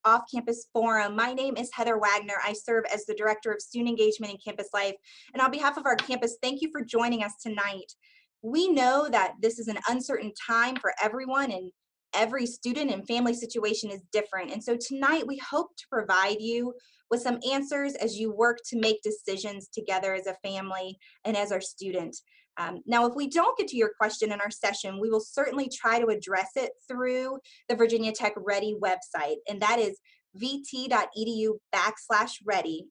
Off-Campus Forum. My name is Heather Wagner. I serve as the Director of Student Engagement and Campus Life. And on behalf of our campus, thank you for joining us tonight. We know that this is an uncertain time for everyone, and every student and family situation is different. And so tonight we hope to provide you with some answers as you work to make decisions together as a family and as our student. Now, if we don't get to your question in our session, we will certainly try to address it through the Virginia Tech Ready website, and that is vt.edu/ready.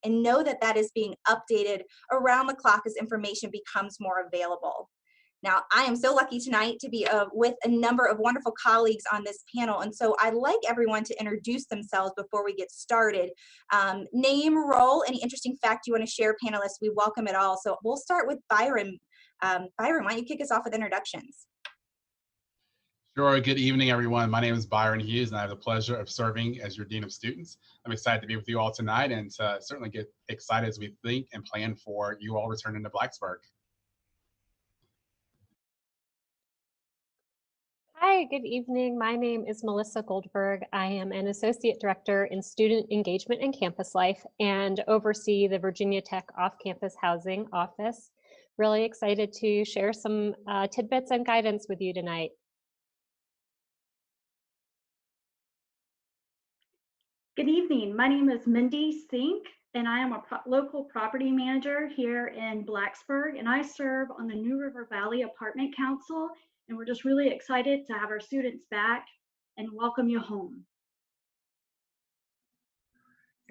And know that that is being updated around the clock as information becomes more available. Now, I am so lucky tonight to be with a number of wonderful colleagues on this panel, and so I'd like everyone to introduce themselves before we get started. Name, role, any interesting fact you want to share, panelists, we welcome it all. So we'll start with Byron. Byron, why don't you kick us off with introductions? Sure. Good evening, everyone. My name is Byron Hughes, and I have the pleasure of serving as your Dean of Students. I'm excited to be with you all tonight and to certainly get excited as we think and plan for you all returning to Blacksburg. Hi, good evening. My name is Melissa Goldberg. I am an Associate Director in Student Engagement and Campus Life and oversee the Virginia Tech Off-Campus Housing Office. Really excited to share some tidbits and guidance with you tonight. Good evening. My name is Mindy Sink, and I am a local property manager here in Blacksburg, and I serve on the New River Valley Apartment Council. And we're just really excited to have our students back and welcome you home.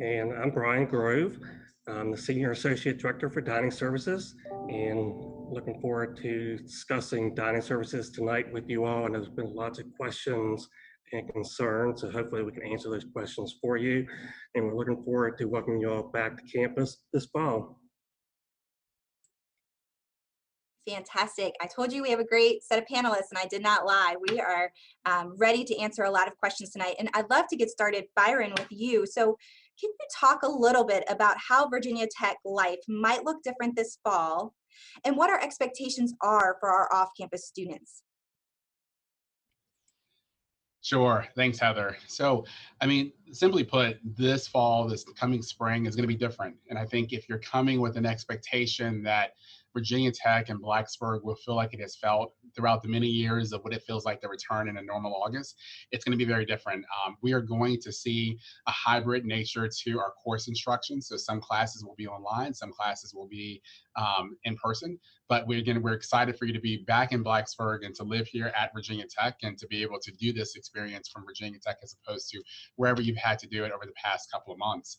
And I'm Brian Grove. I'm the Senior Associate Director for Dining Services, and looking forward to discussing dining services tonight with you all. And there's been lots of questions and concerns, so hopefully we can answer those questions for you. And we're looking forward to welcoming you all back to campus this fall. Fantastic. I told you we have a great set of panelists, and I did not lie. We are ready to answer a lot of questions tonight. And I'd love to get started, Byron, with you. So can you talk a little bit about how Virginia Tech life might look different this fall and what our expectations are for our off-campus students? Sure. Thanks, Heather. So, I mean, simply put, this fall, this coming spring is going to be different. And I think if you're coming with an expectation that Virginia Tech and Blacksburg will feel like it has felt throughout the many years of what it feels like to return in a normal August, it's going to be very different. We are going to see a hybrid nature to our course instruction. So some classes will be online, some classes will be in person. But we're excited for you to be back in Blacksburg and to live here at Virginia Tech and to be able to do this experience from Virginia Tech as opposed to wherever you've had to do it over the past couple of months.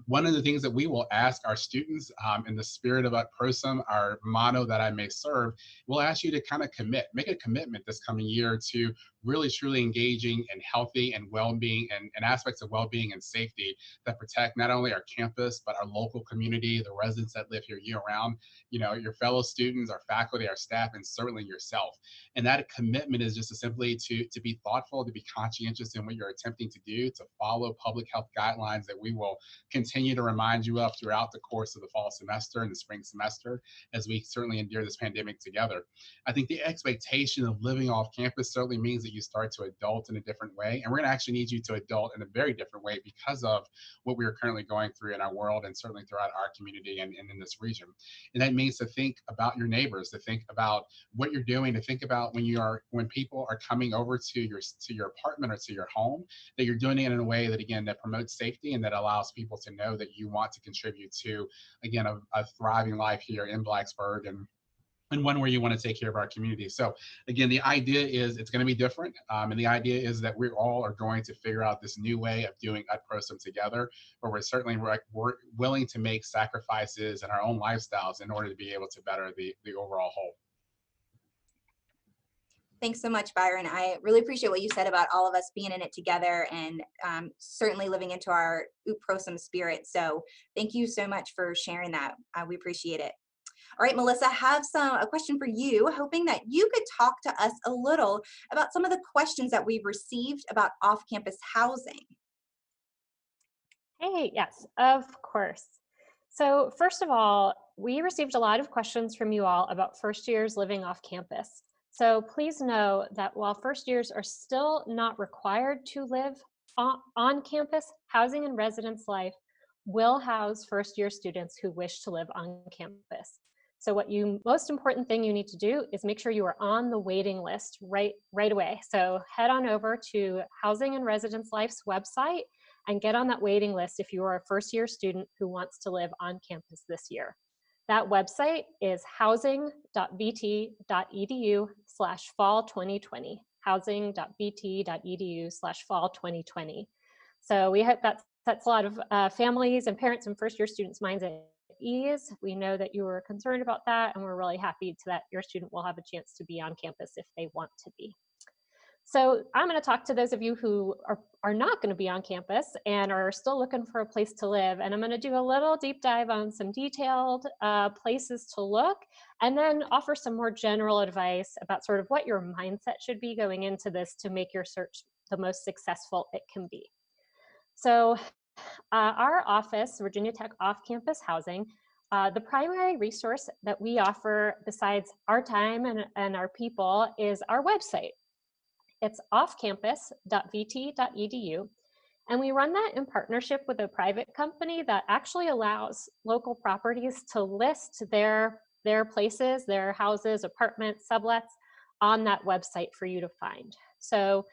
One of the things that we will ask our students in the spirit of Ut Prosim, our motto that I may serve, we'll ask you to kind of make a commitment this coming year to really truly engaging in healthy and well-being and aspects of well-being and safety that protect not only our campus, but our local community, the residents that live here year-round, you know, your fellow students, our faculty, our staff, and certainly yourself. And that commitment is just simply to be thoughtful, to be conscientious in what you're attempting to do, to follow public health guidelines that we will continue to remind you of throughout the course of the fall semester and the spring semester as we certainly endure this pandemic together. I think the expectation of living off campus certainly means that you start to adult in a different way. And we're going to actually need you to adult in a very different way because of what we are currently going through in our world and certainly throughout our community and in this region. And that means to think about your neighbors, to think about what you're doing, to think about when people are coming over to your apartment or to your home, that you're doing it in a way that, again, that promotes safety and that allows people to know that you want to contribute to, again, a thriving life here in Blacksburg and one where you want to take care of our community. So again, the idea is it's going to be different. And the idea is that we all are going to figure out this new way of doing Ut Prosim together, where we're willing to make sacrifices in our own lifestyles in order to be able to better the overall whole. Thanks so much, Byron. I really appreciate what you said about all of us being in it together and certainly living into our Ut Prosim spirit. So thank you so much for sharing that. We appreciate it. All right, Melissa, I have a question for you, hoping that you could talk to us a little about some of the questions that we've received about off-campus housing. Hey, yes, of course. So first of all, we received a lot of questions from you all about first years living off campus. So please know that while first years are still not required to live on campus housing and residence life will house first-year students who wish to live on campus. So most important thing you need to do is make sure you are on the waiting list right away. So head on over to Housing and Residence Life's website and get on that waiting list if you are a first-year student who wants to live on campus this year. That website is housing.vt.edu/fall2020, housing.vt.edu/fall2020. So we hope that sets a lot of families and parents and first-year students' minds at ease. We know that you were concerned about that, and we're really happy that your student will have a chance to be on campus if they want to be. So I'm going to talk to those of you who are not going to be on campus and are still looking for a place to live. And I'm going to do a little deep dive on some detailed places to look, and then offer some more general advice about sort of what your mindset should be going into this to make your search the most successful it can be. So our office, Virginia Tech Off-Campus Housing, the primary resource that we offer besides our time and our people is our website. It's offcampus.vt.edu, and we run that in partnership with a private company that actually allows local properties to list their places, their houses, apartments, sublets on that website for you to find. So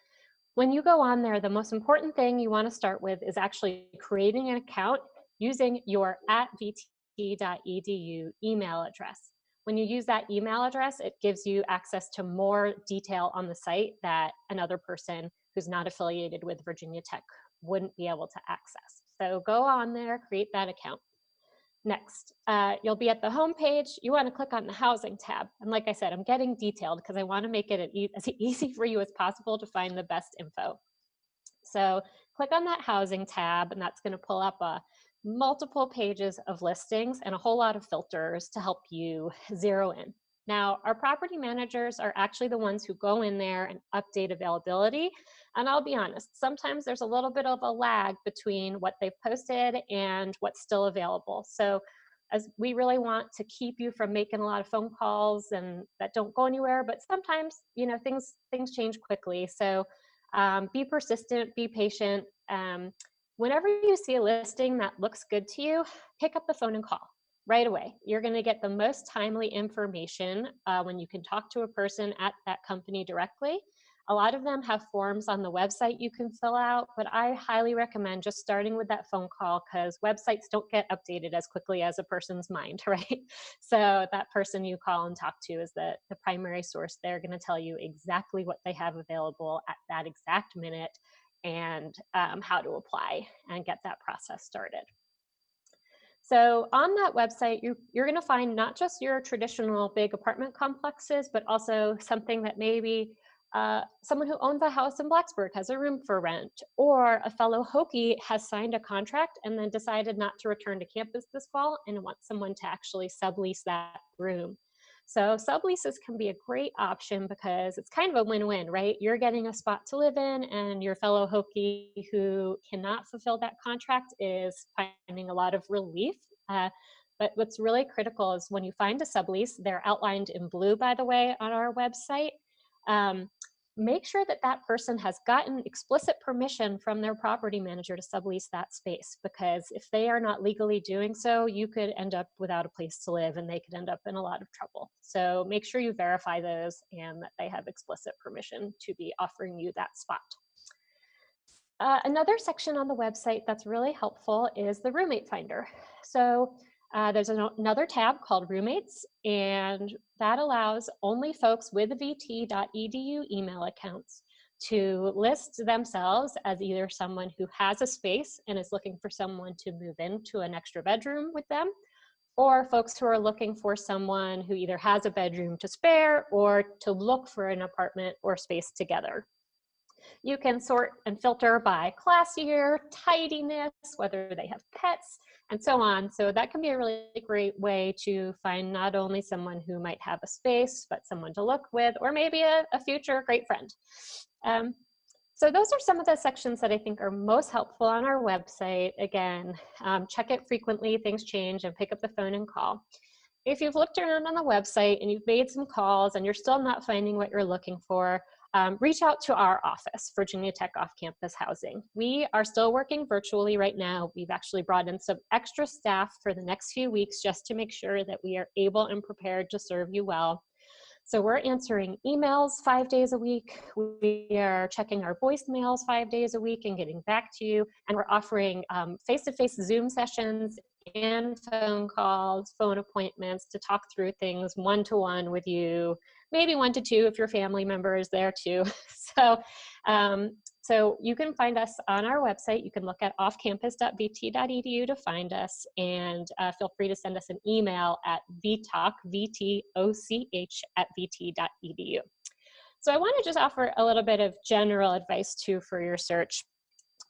when you go on there, the most important thing you want to start with is actually creating an account using your @vt.edu email address. When you use that email address, it gives you access to more detail on the site that another person who's not affiliated with Virginia Tech wouldn't be able to access. So go on there, create that account. Next, you'll be at the home page. You want to click on the housing tab. And like I said, I'm getting detailed because I want to make it as easy for you as possible to find the best info. So click on that housing tab, and that's going to pull up multiple pages of listings and a whole lot of filters to help you zero in. Now, our property managers are actually the ones who go in there and update availability. And I'll be honest, sometimes there's a little bit of a lag between what they've posted and what's still available. So as we really want to keep you from making a lot of phone calls and that don't go anywhere, but sometimes, things change quickly. So be persistent, be patient. Whenever you see a listing that looks good to you, pick up the phone and call right away. You're going to get the most timely information when you can talk to a person at that company directly. A lot of them have forms on the website you can fill out, but I highly recommend just starting with that phone call because websites don't get updated as quickly as a person's mind, right? So that person you call and talk to is the primary source. They're going to tell you exactly what they have available at that exact minute and how to apply and get that process started. So on that website, you're going to find not just your traditional big apartment complexes, but also something that maybe someone who owns a house in Blacksburg has a room for rent, or a fellow Hokie has signed a contract and then decided not to return to campus this fall and wants someone to actually sublease that room. So subleases can be a great option because it's kind of a win-win, right? You're getting a spot to live in, and your fellow Hokie who cannot fulfill that contract is finding a lot of relief. But what's really critical is when you find a sublease, they're outlined in blue, by the way, on our website. Make sure that that person has gotten explicit permission from their property manager to sublease that space, because if they are not legally doing so, you could end up without a place to live and they could end up in a lot of trouble. So make sure you verify those and that they have explicit permission to be offering you that spot. Another section on the website that's really helpful is the roommate finder. So there's another tab called roommates, and that allows only folks with vt.edu email accounts to list themselves as either someone who has a space and is looking for someone to move into an extra bedroom with them, or folks who are looking for someone who either has a bedroom to spare or to look for an apartment or space together. You can sort and filter by class year, tidiness, whether they have pets, and so on. So that can be a really great way to find not only someone who might have a space, but someone to look with, or maybe a future great friend. So those are some of the sections that I think are most helpful on our website. Again, check it frequently, things change, and pick up the phone and call. If you've looked around on the website and you've made some calls and you're still not finding what you're looking for, reach out to our office, Virginia Tech Off-Campus Housing. We are still working virtually right now. We've actually brought in some extra staff for the next few weeks just to make sure that we are able and prepared to serve you well. So we're answering emails 5 days a week. We are checking our voicemails 5 days a week and getting back to you. And we're offering face-to-face Zoom sessions and phone calls, phone appointments to talk through things one-to-one with you, maybe 1 to 2 if your family member is there too. So you can find us on our website. You can look at offcampus.vt.edu to find us, and feel free to send us an email at vtoch, V-T-O-C-H, @vt.edu. So I want to just offer a little bit of general advice too for your search.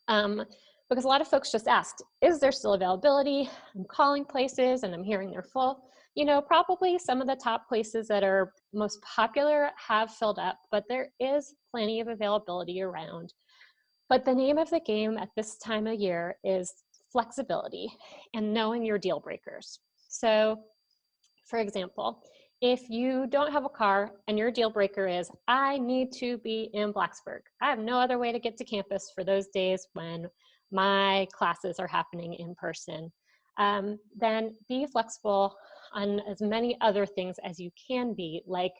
Because a lot of folks just asked, is there still availability? I'm calling places and I'm hearing they're full. You know, probably some of the top places that are most popular have filled up, but there is plenty of availability around. But the name of the game at this time of year is flexibility and knowing your deal breakers. So, for example, if you don't have a car and your deal breaker is, I need to be in Blacksburg. I have no other way to get to campus for those days when my classes are happening in person, then be flexible on as many other things as you can be, like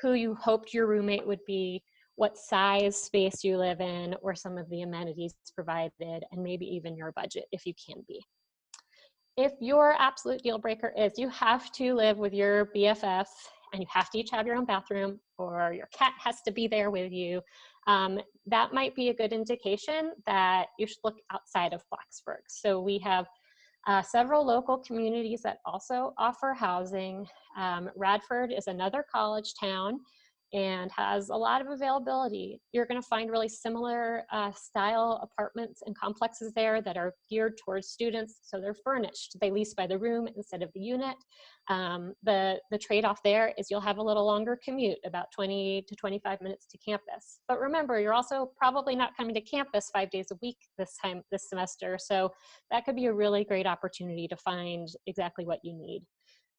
who you hoped your roommate would be, what size space you live in, or some of the amenities provided, and maybe even your budget if you can be. If your absolute deal breaker is you have to live with your BFF and you have to each have your own bathroom, or your cat has to be there with you, that might be a good indication that you should look outside of Blacksburg. So we have several local communities that also offer housing. Radford is another college town and has a lot of availability. You're going to find really similar style apartments and complexes there that are geared towards students, so they're furnished. They lease by the room instead of the unit. The trade-off there is you'll have a little longer commute, about 20 to 25 minutes to campus. But remember, you're also probably not coming to campus 5 days a week this semester, so that could be a really great opportunity to find exactly what you need.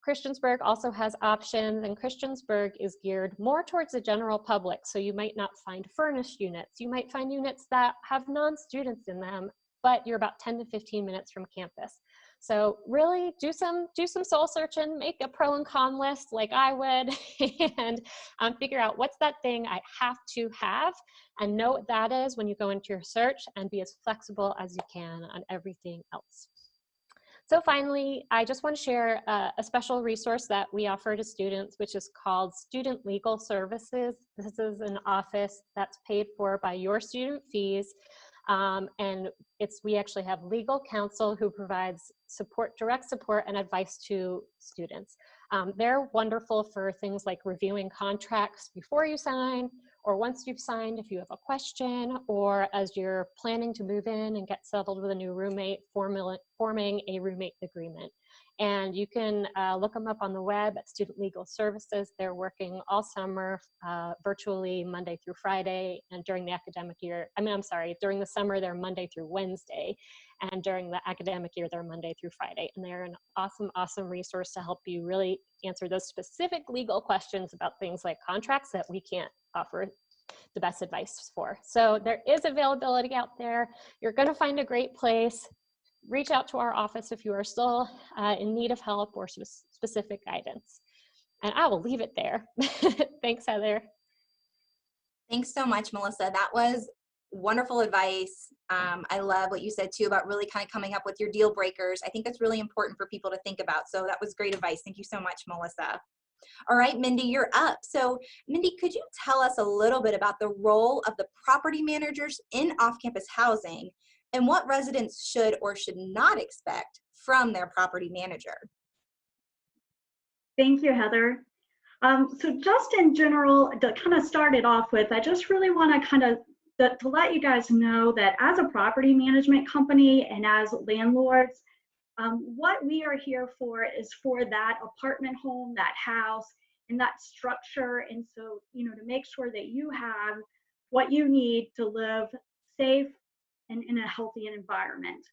Christiansburg also has options, and Christiansburg is geared more towards the general public, so you might not find furnished units. You might find units that have non-students in them, but you're about 10 to 15 minutes from campus. So really do some soul searching, make a pro and con list like I would, and figure out what's that thing I have to have, and know what that is when you go into your search, and be as flexible as you can on everything else. So finally, I just want to share a special resource that we offer to students, which is called Student Legal Services. This is an office that's paid for by your student fees. And we actually have legal counsel who provides support, direct support and advice to students. They're wonderful for things like reviewing contracts before you sign, or once you've signed if you have a question, or as you're planning to move in and get settled with a new roommate, forming a roommate agreement. And you can look them up on the web at Student Legal Services. They're working all summer virtually Monday through Friday, and during the academic year, during the summer they're Monday through Wednesday, and during the academic year they're Monday through Friday. And they're an awesome, awesome resource to help you really answer those specific legal questions about things like contracts that we can't offer the best advice for. So there is availability out there. You're going to find a great place. Reach out to our office if you are still in need of help or specific guidance. And I will leave it there. Thanks, Heather. Thanks so much, Melissa. That was wonderful advice. I love what you said too about really kind of coming up with your deal breakers. I think that's really important for people to think about. So that was great advice. Thank you so much, Melissa. All right, Mindy, you're up. So Mindy, could you tell us a little bit about the role of the property managers in off-campus housing and what residents should or should not expect from their property manager? Thank you, Heather. So just in general, to kind of start it off with, I just really want to kind of to let you guys know that as a property management company and as landlords, what we are here for is for that apartment home, that house, and that structure. And so, to make sure that you have what you need to live safe and in a healthy environment.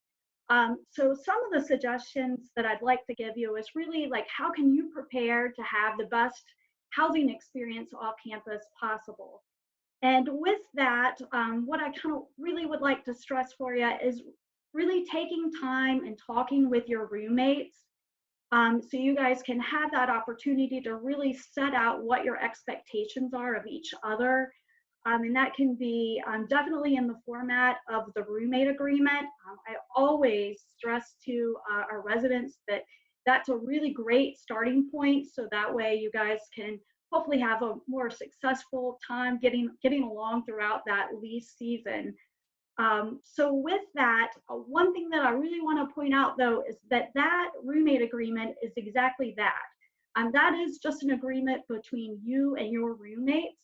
So some of the suggestions that I'd like to give you is really like, how can you prepare to have the best housing experience off campus possible? And with that, what I kind of really would like to stress for you is really taking time and talking with your roommates, so you guys can have that opportunity to really set out what your expectations are of each other. And that can be definitely in the format of the roommate agreement. I always stress to our residents that that's a really great starting point. So that way you guys can hopefully have a more successful time getting along throughout that lease season. So with that, one thing that I really want to point out though is that that roommate agreement is exactly that. That is just an agreement between you and your roommates.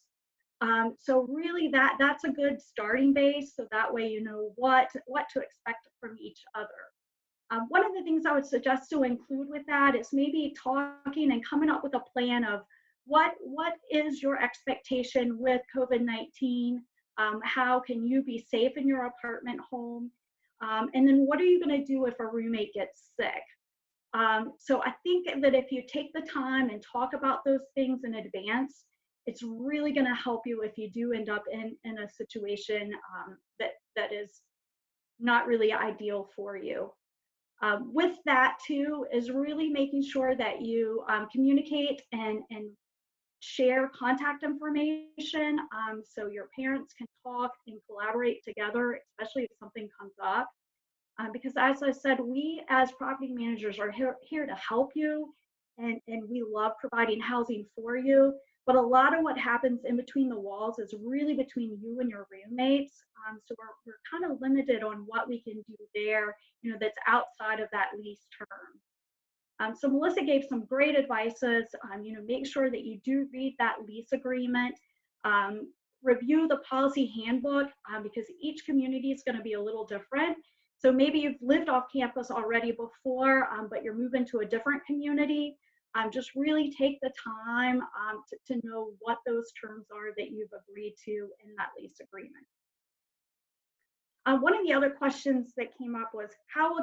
So really that's a good starting base. So that way you know what to expect from each other. One of the things I would suggest to include with that is maybe talking and coming up with a plan of what is your expectation with COVID-19. How can you be safe in your apartment home? And then what are you going to do if a roommate gets sick? So I think that if you take the time and talk about those things in advance, it's really going to help you if you do end up in a situation that is not really ideal for you. With that too is really making sure that you communicate and share contact information, so your parents can talk and collaborate together, especially if something comes up. Because as I said, we as property managers are here to help you, and we love providing housing for you. But a lot of what happens in between the walls is really between you and your roommates. So we're kind of limited on what we can do there, that's outside of that lease term. So Melissa gave some great advices. Make sure that you do read that lease agreement. Review the policy handbook, because each community is going to be a little different. So maybe you've lived off campus already before, but you're moving to a different community. Just really take the time to know what those terms are that you've agreed to in that lease agreement. One of the other questions that came up was, how will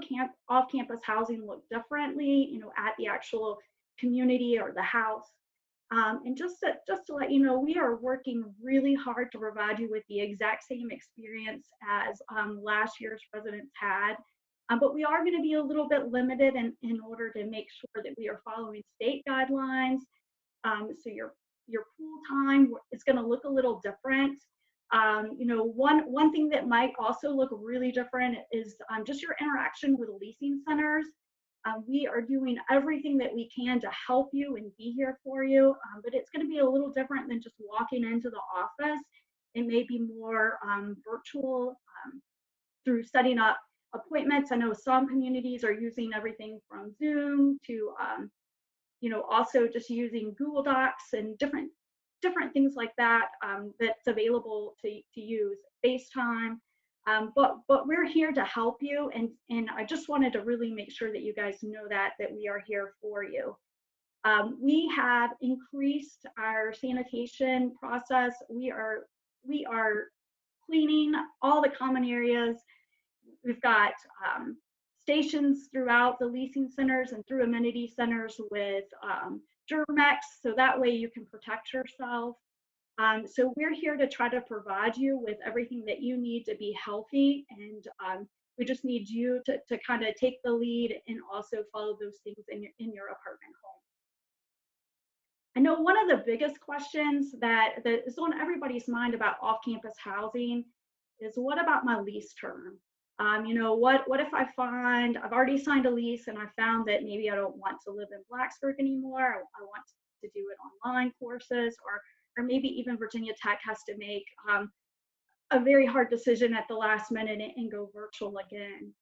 off-campus housing look differently, at the actual community or the house? And just to let you know, we are working really hard to provide you with the exact same experience as last year's residents had. But we are going to be a little bit limited in order to make sure that we are following state guidelines. So your pool time is going to look a little different. One thing that might also look really different is just your interaction with leasing centers. We are doing everything that we can to help you and be here for you, but it's going to be a little different than just walking into the office. It may be more virtual through setting up appointments. I know some communities are using everything from Zoom to, also just using Google Docs and different things like that that's available to use, FaceTime. But we're here to help you, and I just wanted to really make sure that you guys know that we are here for you. We have increased our sanitation process. We are cleaning all the common areas. We've got stations throughout the leasing centers and through amenity centers with Germ-X, so that way you can protect yourself. So we're here to try to provide you with everything that you need to be healthy, and we just need you to kind of take the lead and also follow those things in your apartment home. I know one of the biggest questions that is on everybody's mind about off-campus housing is, what about my lease term? What if I find I've already signed a lease and I found that maybe I don't want to live in Blacksburg anymore. I want to do it online courses, or maybe even Virginia Tech has to make a very hard decision at the last minute and go virtual again.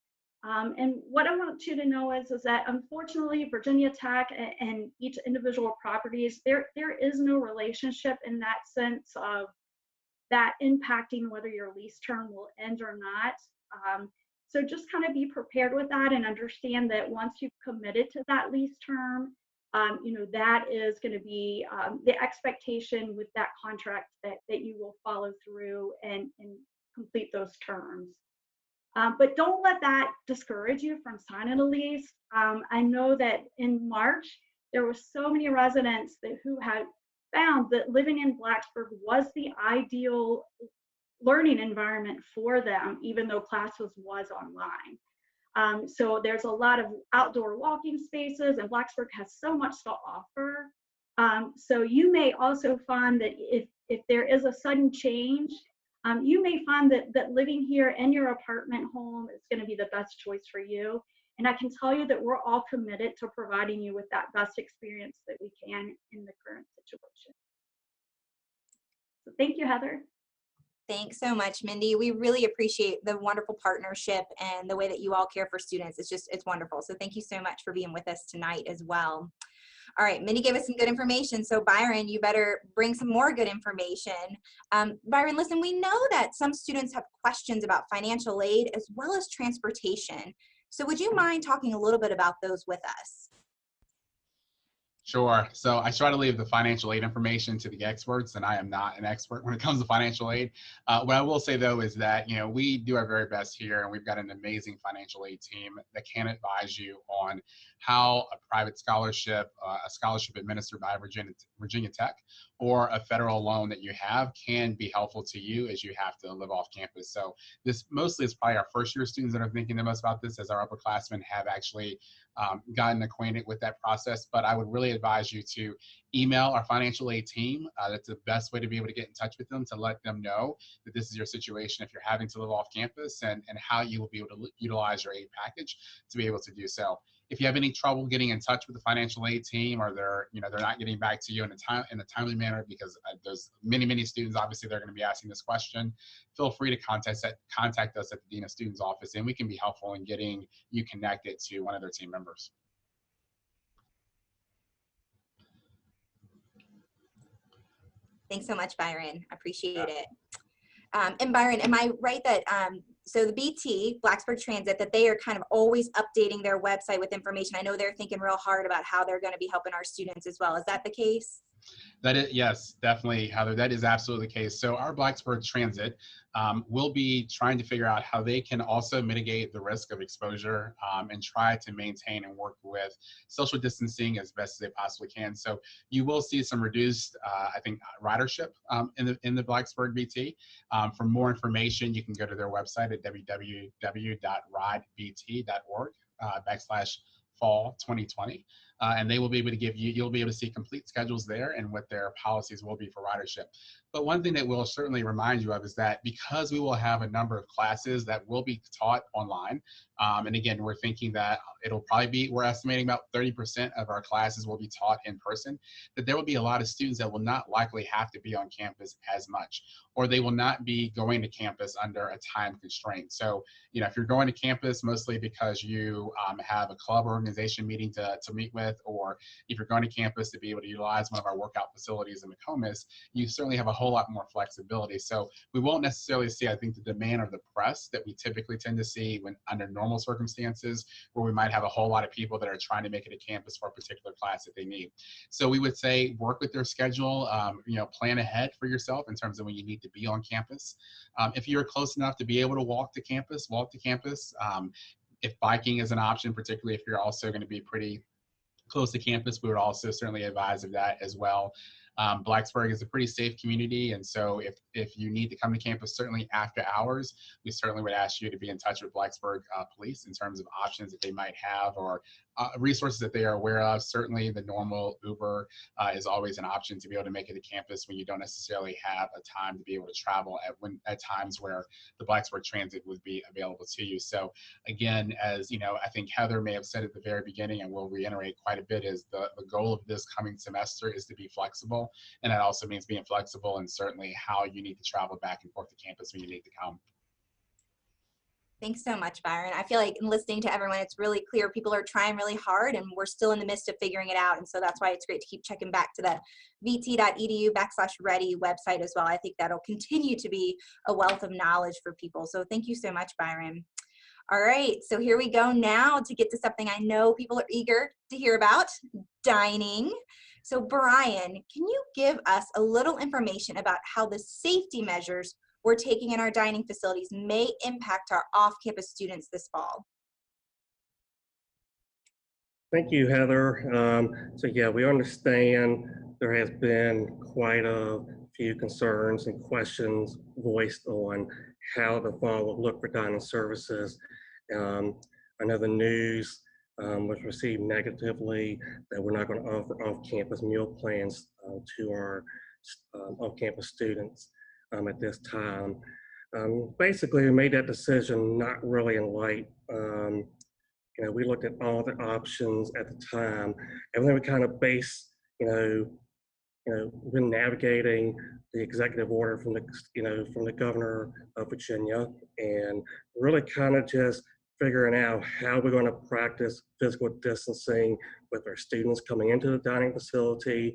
And what I want you to know is that unfortunately Virginia Tech and each individual properties, there is no relationship in that sense of that impacting whether your lease term will end or not. So just kind of be prepared with that and understand that once you've committed to that lease term, that is going to be the expectation with that contract that you will follow through and complete those terms. But don't let that discourage you from signing a lease. I know that in March, there were so many residents who had found that living in Blacksburg was the ideal learning environment for them, even though classes was online. So there's a lot of outdoor walking spaces, and Blacksburg has so much to offer. So you may also find that if there is a sudden change, you may find that living here in your apartment home is going to be the best choice for you. And I can tell you that we're all committed to providing you with that best experience that we can in the current situation. So thank you, Heather. Thanks so much, Mindy. We really appreciate the wonderful partnership and the way that you all care for students. It's wonderful. So thank you so much for being with us tonight as well. All right, Mindy gave us some good information. So Byron, you better bring some more good information. Byron, listen, we know that some students have questions about financial aid as well as transportation. So would you mind talking a little bit about those with us? Sure. So I try to leave the financial aid information to the experts, and I am not an expert when it comes to financial aid. What I will say, though, is that, you know, we do our very best here, and we've got an amazing financial aid team that can advise you on how a private scholarship, a scholarship administered by Virginia Tech, or a federal loan that you have can be helpful to you as you have to live off campus. So this mostly is probably our first year students that are thinking the most about this, as our upperclassmen have actually gotten acquainted with that process. But I would really advise you to email our financial aid team. That's the best way to be able to get in touch with them, to let them know that this is your situation if you're having to live off campus, and how you will be able to utilize your aid package to be able to do so. If you have any trouble getting in touch with the financial aid team, or they're not getting back to you in a timely manner, because there's many students obviously they're going to be asking this question, feel free to contact us at the Dean of Students office, and we can be helpful in getting you connected to one of their team members. Thanks so much, Byron. I appreciate it. And Byron, am I right that so the BT, Blacksburg Transit, that they are kind of always updating their website with information? I know they're thinking real hard about how they're going to be helping our students as well. Is that the case? That is, yes, definitely, Heather. That is absolutely the case. So our Blacksburg Transit will be trying to figure out how they can also mitigate the risk of exposure and try to maintain and work with social distancing as best as they possibly can. So you will see some reduced, I think, ridership in the Blacksburg BT. For more information, you can go to their website at www.ridebT.org/fall 2020. And they will be able to give you, you'll be able to see complete schedules there and what their policies will be for ridership. But one thing that we'll certainly remind you of is that because we will have a number of classes that will be taught online, and again, we're thinking that it'll probably be, we're estimating about 30% of our classes will be taught in person, that there will be a lot of students that will not likely have to be on campus as much, or they will not be going to campus under a time constraint. So, if you're going to campus mostly because you have a club or organization meeting to meet with, or if you're going to campus to be able to utilize one of our workout facilities in McComas, you certainly have a whole lot more flexibility. So we won't necessarily see, I think, the demand or the press that we typically tend to see when under normal circumstances, where we might have a whole lot of people that are trying to make it a campus for a particular class that they need. So we would say work with their schedule, plan ahead for yourself in terms of when you need to be on campus. If you're close enough to be able to walk to campus, walk to campus. If biking is an option, particularly if you're also going to be pretty close to campus, we would also certainly advise of that as well. Blacksburg is a pretty safe community, and so if you need to come to campus, certainly after hours, we certainly would ask you to be in touch with Blacksburg Police in terms of options that they might have, or resources that they are aware of. Certainly the normal Uber is always an option to be able to make it to campus when you don't necessarily have a time to be able to travel at times where the Blacksburg Transit would be available to you. So again, as I think Heather may have said at the very beginning, and we'll reiterate quite a bit, is the goal of this coming semester is to be flexible. And that also means being flexible and certainly how you need to travel back and forth to campus when you need to come. Thanks so much, Byron. I feel like in listening to everyone, it's really clear people are trying really hard, and we're still in the midst of figuring it out. And so that's why it's great to keep checking back to the vt.edu/ready website as well. I think that'll continue to be a wealth of knowledge for people. So thank you so much, Byron. All right, so here we go now to get to something I know people are eager to hear about, dining. So Brian, can you give us a little information about how the safety measures we're taking in our dining facilities may impact our off-campus students this fall? Thank you, Heather. So yeah, we understand there has been quite a few concerns and questions voiced on how the fall will look for dining services. I know the news was received negatively that we're not going to offer off-campus meal plans to our off-campus students at this time. Basically, we made that decision not really in light. We looked at all the options at the time, and then we kind of based, we've been navigating the executive order from the governor of Virginia, and really kind of just figuring out how we're going to practice physical distancing with our students coming into the dining facility,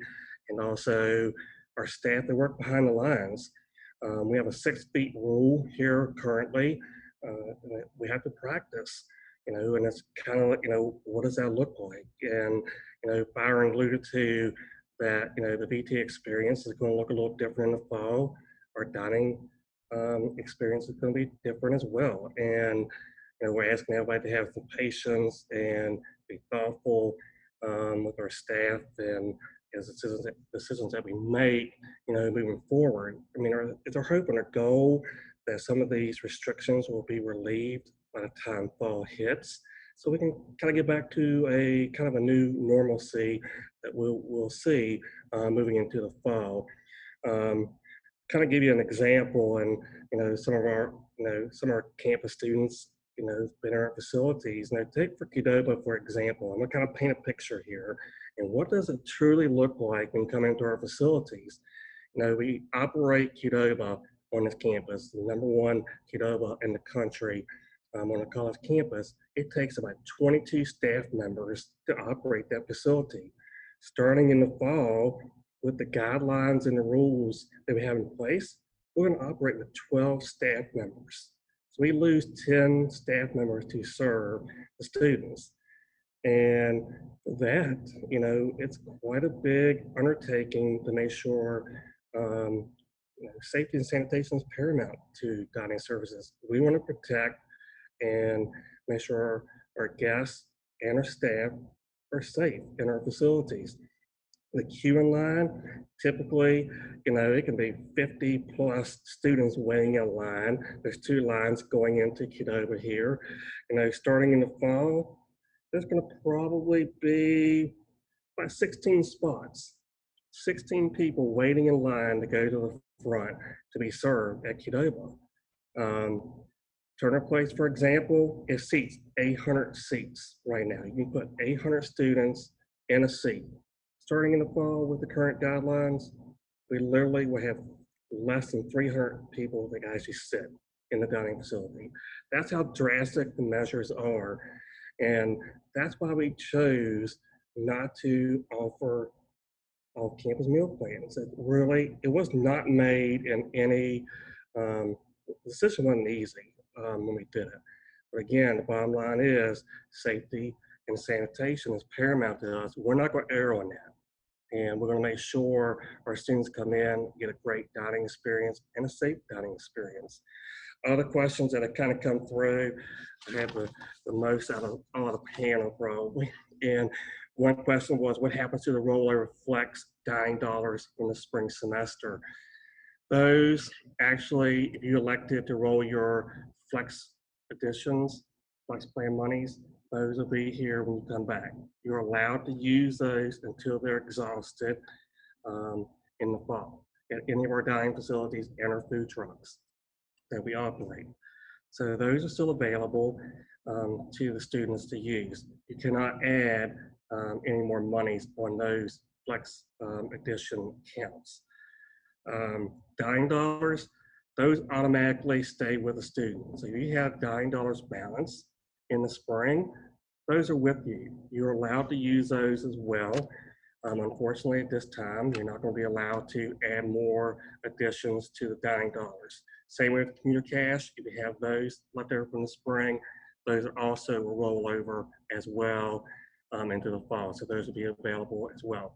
and also our staff that work behind the lines. We have a 6 feet rule here currently. We have to practice, and it's kind of like, what does that look like? And, Byron alluded to that, the VT experience is going to look a little different in the fall. Our dining experience is going to be different as well. And, we're asking everybody to have some patience and be thoughtful with our staff and as decisions that we make, moving forward. I mean, it's our hope and our goal that some of these restrictions will be relieved by the time fall hits, so we can kind of get back to a kind of a new normalcy that we'll see moving into the fall. Kind of give you an example, and some of our campus students, been in our facilities. Now, take for Qdoba, for example. I'm gonna kind of paint a picture here. And what does it truly look like when coming into our facilities? We operate Qdoba on this campus, the #1 Qdoba in the country on a college campus. It takes about 22 staff members to operate that facility. Starting in the fall, with the guidelines and the rules that we have in place, we're going to operate with 12 staff members. So we lose 10 staff members to serve the students. And that, it's quite a big undertaking to make sure safety and sanitation is paramount to dining services. We want to protect and make sure our guests and our staff are safe in our facilities. The queue in line, typically, it can be 50 plus students waiting in line. There's 2 lines going into Qdoba here. Starting in the fall, there's going to probably be about 16 spots, 16 people waiting in line to go to the front to be served at Qdoba. Turner Place, for example, it seats 800 seats right now. You can put 800 students in a seat. Starting in the fall with the current guidelines, we literally will have less than 300 people that actually sit in the dining facility. That's how drastic the measures are. And that's why we chose not to offer off-campus meal plans. It was not made in any, the decision wasn't easy when we did it. But again, the bottom line is safety and sanitation is paramount to us. We're not going to err on that. And we're going to make sure our students come in, get a great dining experience and a safe dining experience. Other questions that have kind of come through, I have the most out of all the panel probably. And one question was, what happens to the rollover flex dining dollars in the spring semester? Those actually, if you elected to roll your flex additions, flex plan monies, those will be here when you come back. You're allowed to use those until they're exhausted in the fall at any of our dining facilities and our food trucks that we operate. So those are still available to the students to use. You cannot add any more monies on those flex addition accounts. Dining dollars, those automatically stay with the student. So if you have dining dollars balance in the spring, those are with you. You're allowed to use those as well. Unfortunately, at this time, you're not going to be allowed to add more additions to the dining dollars. Same with commuter cash. If you have those left over from the spring, those are also will roll over as well into the fall. So those will be available as well.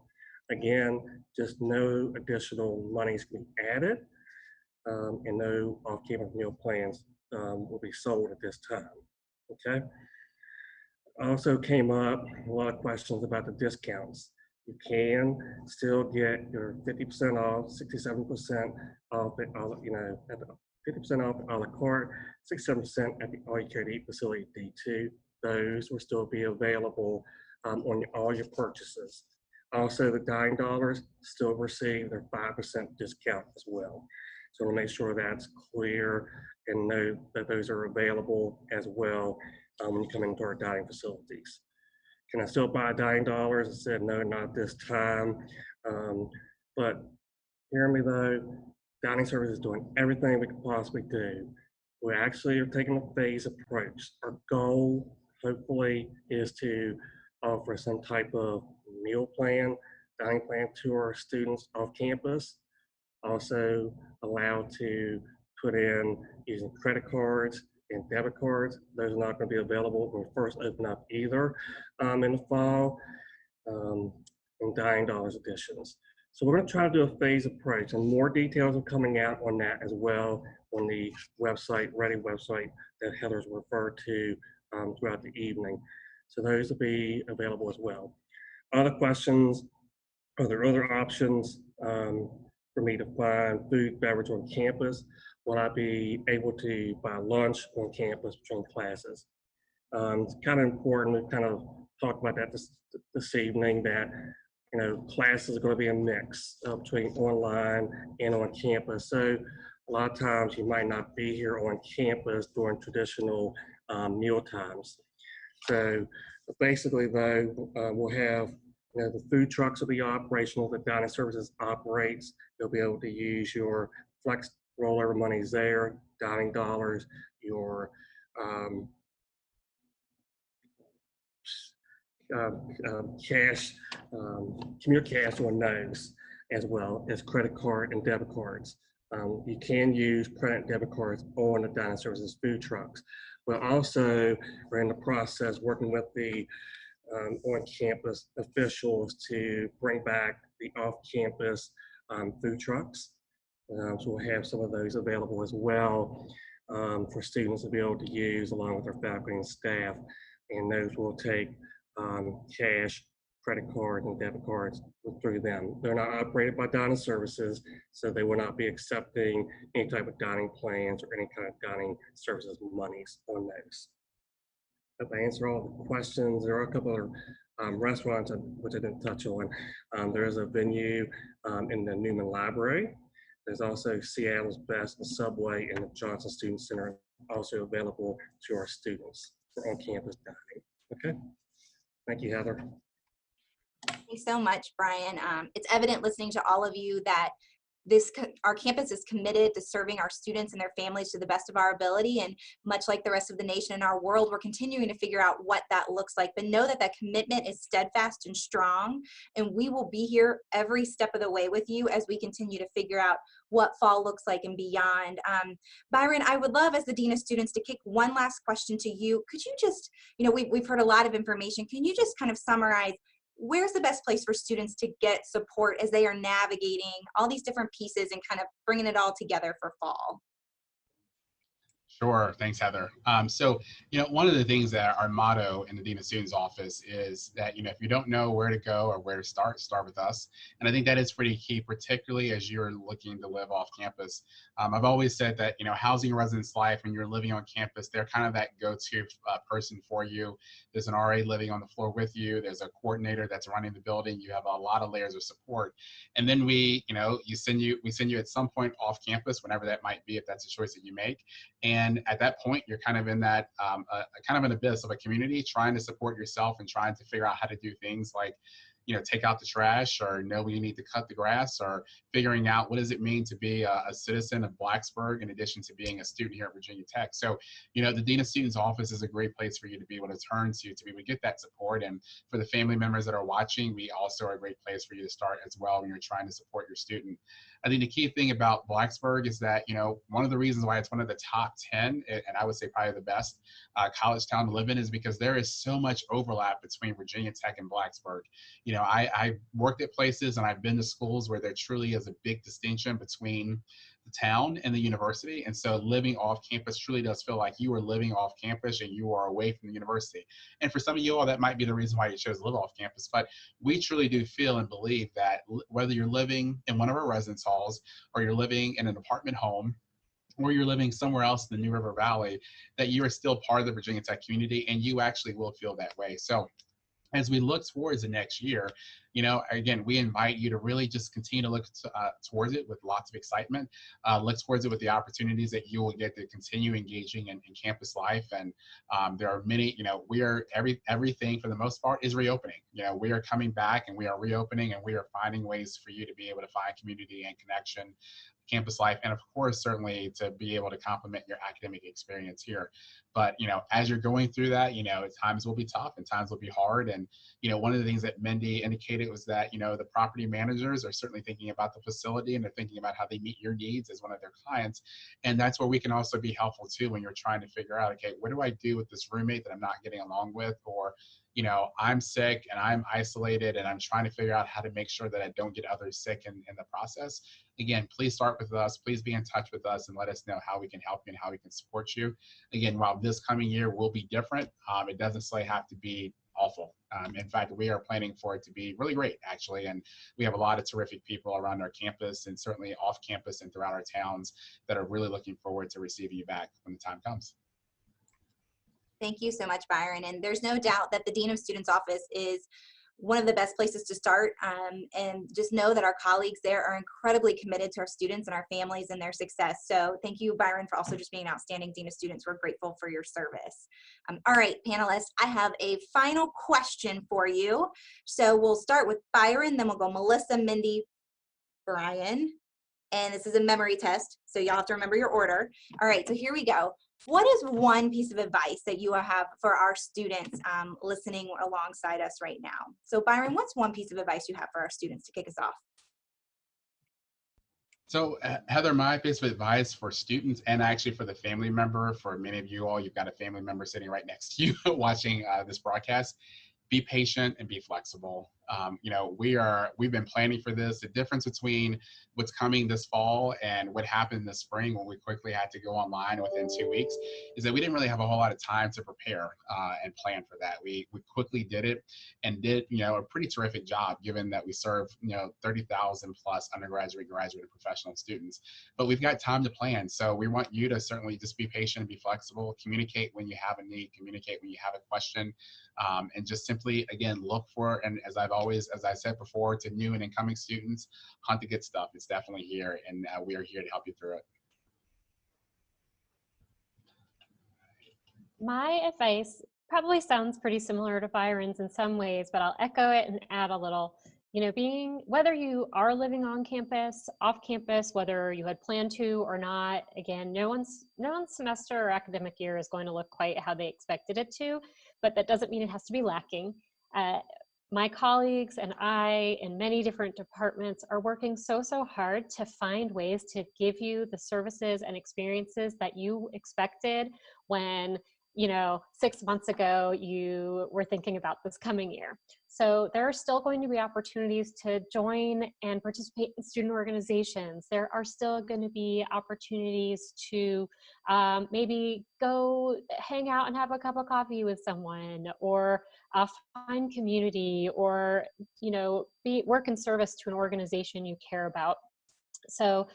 Again, just no additional monies can be added and no off-campus meal plans will be sold at this time. Okay. Also came up a lot of questions about the discounts. you can still get your 50% off, 67% off at all, at the 50% off at a la carte, 67% at the all you can eat facility D2. Those will still be available on all your purchases. Also, the Dine Dollars still receive their 5% discount as well. So we'll make sure that's clear and know that those are available as well when you come into our dining facilities. Can I still buy Dine Dollars? I said, no, not this time. But hear me though, dining service is doing everything we can possibly do. We actually are taking a phased approach. Our goal, hopefully, is to offer some type of meal plan, dining plan to our students off campus. Also allowed to put in using credit cards and debit cards. Those are not going to be available when we first open up either in the fall, and Dine Dollars editions. So we're going to try to do a phased approach, and more details are coming out on that as well on the website, Ready website that Heather's referred to throughout the evening. So those will be available as well. Other questions? Are there other options for me to find food, beverage on campus? Will I be able to buy lunch on campus between classes? It's kind of important to kind of talk about that this evening, that classes are going to be a mix between online and on campus. So a lot of times you might not be here on campus during traditional meal times. So basically though, we'll have the food trucks will be operational, the dining services operates. You'll be able to use your flex rollover monies there, Dining Dollars, your cash, Commuter Cash on those, as well as credit card and debit cards. You can use credit and debit cards on the dining services food trucks. But also, we're in the process working with the on-campus officials to bring back the off-campus food trucks. So we'll have some of those available as well for students to be able to use along with their faculty and staff. And those will take cash, credit card, and debit cards through them. They're not operated by dining services, so they will not be accepting any type of dining plans or any kind of dining services monies on those. If I answer all the questions, there are a couple of restaurants which I didn't touch on. There is a venue in the Newman Library. There's also Seattle's Best, the Subway, and the Johnson Student Center also available to our students for on-campus dining. Okay, thank you, Heather. Thank you so much, Brian. It's evident listening to all of you that our campus is committed to serving our students and their families to the best of our ability. And much like the rest of the nation and our world, we're continuing to figure out what that looks like. But know that that commitment is steadfast and strong. And we will be here every step of the way with you as we continue to figure out what fall looks like and beyond. Byron, I would love, as the Dean of Students, to kick one last question to you. Could you just, we've heard a lot of information. Can you just kind of summarize where's the best place for students to get support as they are navigating all these different pieces and kind of bringing it all together for fall? Sure. Thanks, Heather. So, one of the things that our motto in the Dean of Students office is that, if you don't know where to go or where to start with us. And I think that is pretty key, particularly as you're looking to live off campus. I've always said that, housing residence life, when you're living on campus, they're kind of that go-to person for you. There's an RA living on the floor with you. There's a coordinator that's running the building. You have a lot of layers of support. And then we send you at some point off campus, whenever that might be, if that's a choice that you make. And at that point, you're kind of in that kind of an abyss of a community, trying to support yourself and trying to figure out how to do things like, take out the trash, or know when you need to cut the grass, or figuring out what does it mean to be a citizen of Blacksburg in addition to being a student here at Virginia Tech. So, the Dean of Students office is a great place for you to be able to turn to be able to get that support. And for the family members that are watching, we also are a great place for you to start as well when you're trying to support your student. I think the key thing about Blacksburg is that, one of the reasons why it's one of the top 10, and I would say probably the best college town to live in, is because there is so much overlap between Virginia Tech and Blacksburg. I worked at places and I've been to schools where there truly is a big distinction between the town and the university. And so living off campus truly does feel like you are living off campus and you are away from the university. And for some of you all, that might be the reason why you chose to live off campus. But we truly do feel and believe that whether you're living in one of our residence halls or you're living in an apartment home, or you're living somewhere else in the New River Valley, that you are still part of the Virginia Tech community and you actually will feel that way. So as we look towards the next year, again, we invite you to really just continue to look towards it with lots of excitement, look towards it with the opportunities that you will get to continue engaging in campus life. And there are many, everything for the most part is reopening. We are coming back and we are reopening and we are finding ways for you to be able to find community and connection, campus life, and of course, certainly to be able to complement your academic experience here. But, as you're going through that, times will be tough and times will be hard. And, one of the things that Mindy indicated was that, the property managers are certainly thinking about the facility and they're thinking about how they meet your needs as one of their clients. And that's where we can also be helpful too, when you're trying to figure out, okay, what do I do with this roommate that I'm not getting along with? Or, I'm sick and I'm isolated and I'm trying to figure out how to make sure that I don't get others sick in the process. Again, please start with us. Please be in touch with us and let us know how we can help you and how we can support you. Again, while this coming year will be different, it doesn't necessarily have to be awful. In fact, we are planning for it to be really great, actually. And we have a lot of terrific people around our campus and certainly off campus and throughout our towns that are really looking forward to receiving you back when the time comes. Thank you so much, Byron. And there's no doubt that the Dean of Students office is one of the best places to start. And just know that our colleagues there are incredibly committed to our students and our families and their success. So thank you, Byron, for also just being an outstanding Dean of Students. We're grateful for your service. All right, panelists, I have a final question for you. So we'll start with Byron, then we'll go Melissa, Mindy, Brian. And this is a memory test, so y'all have to remember your order. All right, so here we go. What is one piece of advice that you have for our students listening alongside us right now? So Byron, what's one piece of advice you have for our students to kick us off? So Heather, my piece of advice for students and actually for the family member, for many of you all, you've got a family member sitting right next to you watching this broadcast, be patient and be flexible. We've been planning for this. The difference between what's coming this fall and what happened this spring when we quickly had to go online within 2 weeks is that we didn't really have a whole lot of time to prepare and plan for that. We quickly did it and did a pretty terrific job, given that we serve 30,000 plus undergraduate, graduate, and professional students. But we've got time to plan, so we want you to certainly just be patient and be flexible. Communicate when you have a need. Communicate when you have a question, and just simply again look for. And as I said before, to new and incoming students, hunt the good stuff. It's definitely here, and we are here to help you through it. My advice probably sounds pretty similar to Byron's in some ways, but I'll echo it and add a little. Whether you are living on campus, off campus, whether you had planned to or not, again, no one's semester or academic year is going to look quite how they expected it to, but that doesn't mean it has to be lacking. My colleagues and I in many different departments are working so hard to find ways to give you the services and experiences that you expected when 6 months ago you were thinking about this coming year. So there are still going to be opportunities to join and participate in student organizations. There are still going to be opportunities to maybe go hang out and have a cup of coffee with someone, or find community, or work in service to an organization you care about. So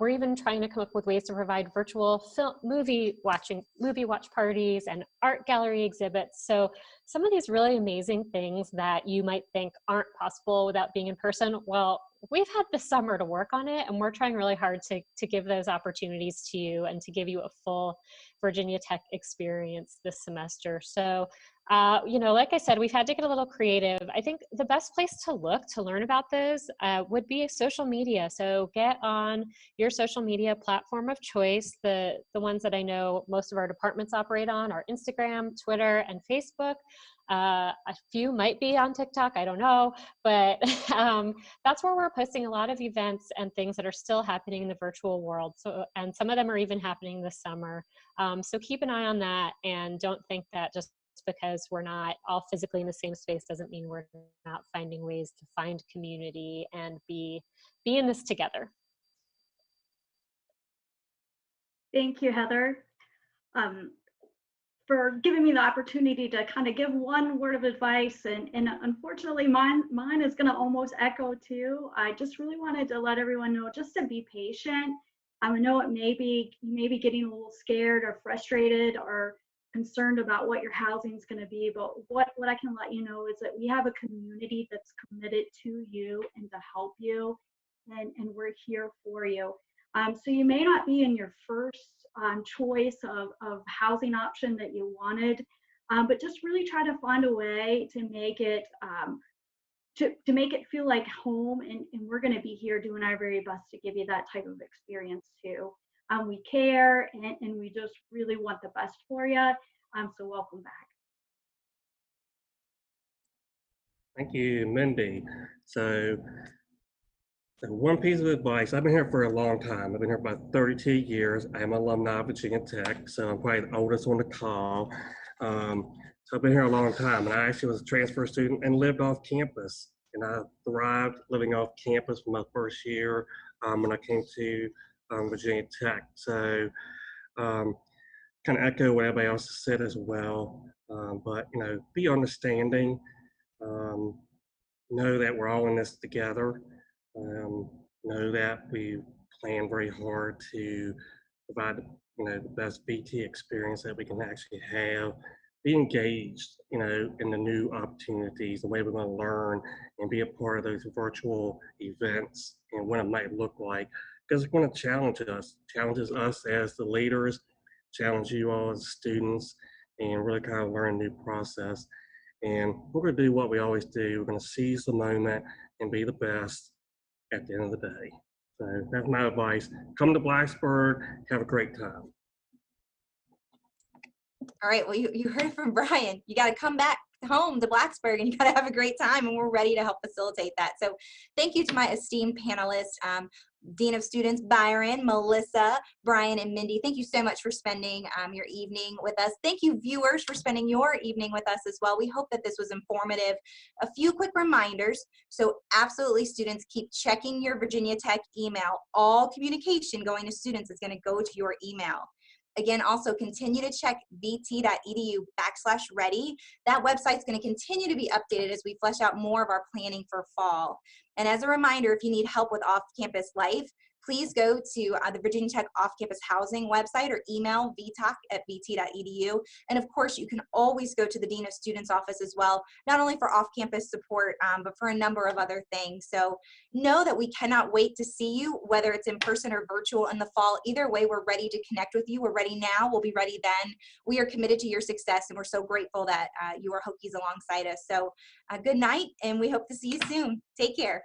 we're even trying to come up with ways to provide virtual movie watch parties and art gallery exhibits. So some of these really amazing things that you might think aren't possible without being in person, well, we've had the summer to work on it, and we're trying really hard to give those opportunities to you and to give you a full Virginia Tech experience this semester. So like I said, we've had to get a little creative. I think the best place to look to learn about those would be social media. So get on your social media platform of choice. The ones that I know most of our departments operate on are Instagram, Twitter, and Facebook. A few might be on TikTok, I don't know, but that's where we're posting a lot of events and things that are still happening in the virtual world. And some of them are even happening this summer. So keep an eye on that, and don't think that just because we're not all physically in the same space doesn't mean we're not finding ways to find community and be in this together. Thank you, Heather, for giving me the opportunity to kind of give one word of advice. And unfortunately, mine is going to almost echo too. I just really wanted to let everyone know just to be patient. I know you may be getting a little scared or frustrated or concerned about what your housing is going to be, but what I can let you know is that we have a community that's committed to you and to help you, and we're here for you. So you may not be in your first choice of housing option that you wanted, but just really try to find a way to make it to make it feel like home, and we're going to be here doing our very best to give you that type of experience too. We care, and we just really want the best for you. So welcome back. Thank you, Mindy. So one piece of advice, I've been here for a long time. I've been here about 32 years. I am an alumni of Virginia Tech, so I'm probably the oldest on the call. So I've been here a long time, and I actually was a transfer student and lived off campus. And I thrived living off campus for my first year when I came to Virginia Tech. So kind of echo what everybody else has said as well. But be understanding. Know that we're all in this together. Know that we plan very hard to provide the best VT experience that we can actually have. Be engaged, in the new opportunities, the way we're going to learn, and be a part of those virtual events and what it might look like, because it's going to challenges us as the leaders, challenge you all as students, and really kind of learn a new process. And we're going to do what we always do. We're going to seize the moment and be the best at the end of the day. So that's my advice. Come to Blacksburg, have a great time. All right, well, you heard it from Brian. You got to come back home to Blacksburg and you got to have a great time, and we're ready to help facilitate that. So thank you to my esteemed panelists, Dean of Students Byron, Melissa, Brian, and Mindy. Thank you so much for spending your evening with us. Thank you, viewers, for spending your evening with us as well. We hope that this was informative. A few quick reminders. So absolutely, students, keep checking your Virginia Tech email. All communication going to students is going to go to your email. Again, also continue to check vt.edu/ready. That website's going to continue to be updated as we flesh out more of our planning for fall. And as a reminder, if you need help with off-campus life, please go to the Virginia Tech off-campus housing website or email vtalk@vt.edu. And of course, you can always go to the Dean of Students office as well, not only for off-campus support, but for a number of other things. So know that we cannot wait to see you, whether it's in person or virtual in the fall. Either way, we're ready to connect with you. We're ready now. We'll be ready then. We are committed to your success, and we're so grateful that you are Hokies alongside us. So good night, and we hope to see you soon. Take care.